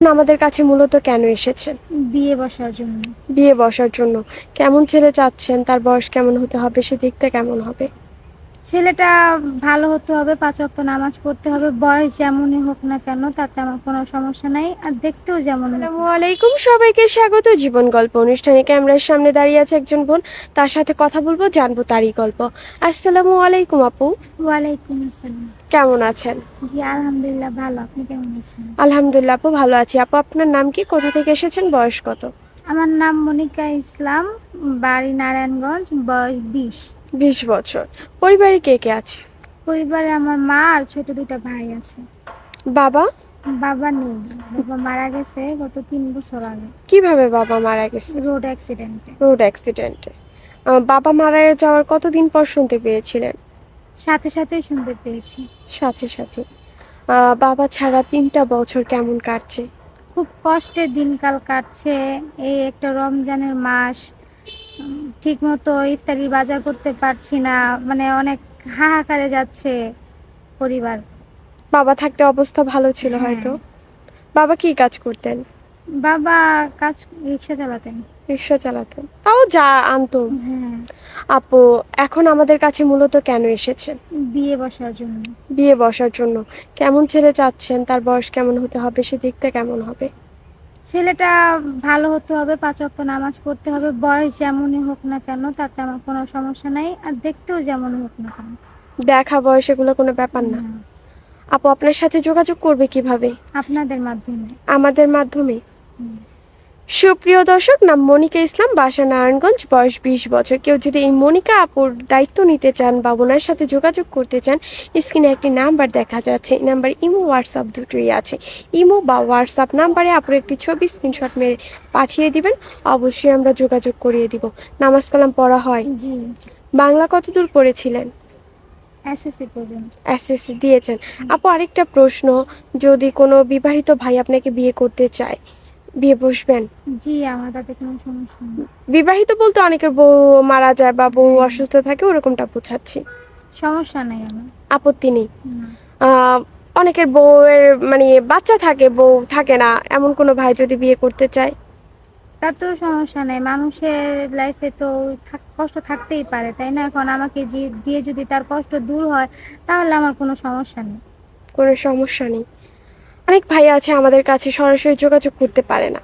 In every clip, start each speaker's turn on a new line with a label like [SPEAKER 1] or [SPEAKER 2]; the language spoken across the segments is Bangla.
[SPEAKER 1] আমাদের কাছে মূলত কেন এসেছেন?
[SPEAKER 2] বিয়ে বসার জন্য।
[SPEAKER 1] বিয়ে বসার জন্য। কেমন ছেলে চাচ্ছেন? তার বয়স কেমন হতে হবে? সে দেখতে কেমন হবে?
[SPEAKER 2] ছেলেটা ভালো হতে হবে, ৫ ওয়াক্ত নামাজ পড়তে হবে। বয়স যেমনই হোক না কেন তাতে আমার কোনো সমস্যা নাই। আর দেখতেও যেমন হোক
[SPEAKER 1] আসসালামু
[SPEAKER 2] না।
[SPEAKER 1] আলাইকুম, সবাইকে স্বাগত জীবন গল্প অনুষ্ঠানে। ক্যামেরার সামনে দাঁড়িয়ে আছে একজন বোন, তার সাথে কথা বলবো, জানবো তারই গল্প। আসসালামু আলাইকুম আপু,
[SPEAKER 2] ওয়ালাইকুম আসসালাম।
[SPEAKER 1] কেমন আছেন?
[SPEAKER 2] জি আলহামদুলিল্লাহ ভালো। আপনি কেমন আছেন?
[SPEAKER 1] আলহামদুলিল্লাহ আপু, ভালো আছি। আপু আপনার নাম কি, কোথা থেকে এসেছেন, বয়স কত?
[SPEAKER 2] আমার নাম মনিকা ইসলাম, বাড়ি নারায়ণগঞ্জ, বয়স ২০।
[SPEAKER 1] 20 বছর। পরিবারে কে কে আছে?
[SPEAKER 2] পরিবারে আমার মা আর ছোট ২টা ভাই আছে।
[SPEAKER 1] বাবা?
[SPEAKER 2] বাবা নেই, বাবা মারা গেছে গত ৩ বছর আগে
[SPEAKER 1] কিভাবে বাবা মারা গেছে?
[SPEAKER 2] রোড অ্যাক্সিডেন্টে।
[SPEAKER 1] রোড অ্যাক্সিডেন্টে। বাবা মারা যাওয়ার কতদিন পর শুনতে পেয়েছিলেন?
[SPEAKER 2] সাথে সাথেই শুনতে পেয়েছি।
[SPEAKER 1] সাথে সাথে। বাবা ছাড়া 3টা বছর কেমন কাটছে?
[SPEAKER 2] খুব কষ্টে দিনকাল কাটছে। এই একটা রমজানের মাস, ঠিক মতো ইফতারির বাজার করতে পারছি না, মানে অনেক হাহাকারে যাচ্ছে পরিবার।
[SPEAKER 1] বাবা থাকতে অবস্থা ভালো ছিল
[SPEAKER 2] হ্যাঁ,
[SPEAKER 1] হয়তো। বাবা কি কাজ করতেন?
[SPEAKER 2] বাবা কাজ রিক্সা চালাতেন।
[SPEAKER 1] রিক্সা চালাতেন, তাও যা আনতো।
[SPEAKER 2] হ্যাঁ,
[SPEAKER 1] আপু, এখন আমাদের কাছে মূলত কেন এসেছেন?
[SPEAKER 2] বিয়ে বসার জন্য।
[SPEAKER 1] বিয়ে বসার জন্য। কেমন ছেলে চাচ্ছেন? তার বয়স কেমন হতে হবে? সে দেখতে কেমন হবে?
[SPEAKER 2] ছেলেটা ভালো হতে হবে, ৫ ওয়াক্ত নামাজ পড়তে হবে। বয়স যেমনই হোক না কেন তাতে আমার কোনো সমস্যা নাই। আর দেখতেও যেমনই হোক না কেন।
[SPEAKER 1] দেখা বয়স এগুলো কোনো ব্যাপার না।
[SPEAKER 2] না,
[SPEAKER 1] আপু আপনার সাথে যোগাযোগ করবে কিভাবে?
[SPEAKER 2] আপনাদের মাধ্যমে।
[SPEAKER 1] আমাদের মাধ্যমে।
[SPEAKER 2] হুম।
[SPEAKER 1] সুপ্রিয় দর্শক, নাম মনিকা ইসলাম, বাসা নারায়ণগঞ্জ, বয়স 20 বছর। কেউ যদি এই মনিকা আপুর দায়িত্ব নিতে চান বা ওনার সাথে যোগাযোগ করতে চান, স্ক্রিনে একটি নাম্বার দেখা যাচ্ছে। এই নাম্বার ইমো হোয়াটসঅ্যাপ দুটোই আছে। ইমো বা হোয়াটসঅ্যাপ নাম্বারে আপুর একটি ছবি স্ক্রিনশট মেরে পাঠিয়ে দিবেন, অবশ্যই আমরা যোগাযোগ করিয়ে দিব। নামাজ কালাম পড়া হয়?
[SPEAKER 2] জি,
[SPEAKER 1] বাংলা কতদূর পড়েছিলেন?
[SPEAKER 2] এসএসসি পর্যন্ত।
[SPEAKER 1] এসএসসি দিয়েছেন। আপু আরেকটা প্রশ্ন, যদি কোনো বিবাহিত ভাই আপনাকে বিয়ে করতে চায়, বিয়ে বসবেন?
[SPEAKER 2] জি, আমার তাতে কোনো সমস্যা নেই।
[SPEAKER 1] বিবাহিত বলতে অনেকের বউ মারা যায় বা বউ
[SPEAKER 2] হ্যাঁ,
[SPEAKER 1] অসুস্থ থাকে, ওরকমটা বোঝাচ্ছি।
[SPEAKER 2] সমস্যা নাই আমার।
[SPEAKER 1] আপত্তি নেই।
[SPEAKER 2] না,
[SPEAKER 1] আহ, অনেকের বউয়ের মানে বাচ্চা থাকে, বউ থাকে না, এমন কোনো ভাই যদি বিয়ে করতে চায়?
[SPEAKER 2] তাতেও সমস্যা নাই। মানুষের লাইফে তো কষ্ট থাকতেই পারে, তাই না? এখন আমাকে দিয়ে যদি তার কষ্ট দূর হয় তাহলে আমার কোনো সমস্যা নেই।
[SPEAKER 1] কোনো সমস্যা নেই। অনেক ভাই আছে আমাদের কাছে সরাসরি যোগাযোগ করতে পারে না,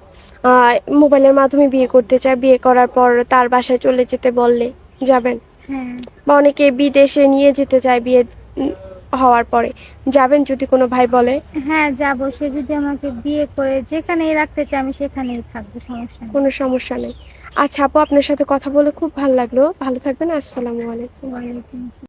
[SPEAKER 1] মোবাইলের মাধ্যমে বিয়ে করতে চায়। বিয়ে করার পর তার বাসায় চলে যেতে বললে যাবেন?
[SPEAKER 2] হ্যাঁ,
[SPEAKER 1] বা অনেকে বিদেশে নিয়ে যেতে চায় বিয়ে উম, হওয়ার পরে, যাবেন যদি কোনো ভাই বলে?
[SPEAKER 2] হ্যাঁ যাব। সে যদি আমাকে বিয়ে করে যেখানেই রাখতে চায় আমি সেখানেই থাকবো, সমস্যা নেই।
[SPEAKER 1] কোনো সমস্যা নেই। আচ্ছা আপু, আপনার সাথে কথা বলে খুব ভালো লাগলো। ভালো থাকবেন। আসসালামু আলাইকুম।
[SPEAKER 2] ওয়ালাইকুম আসসালাম।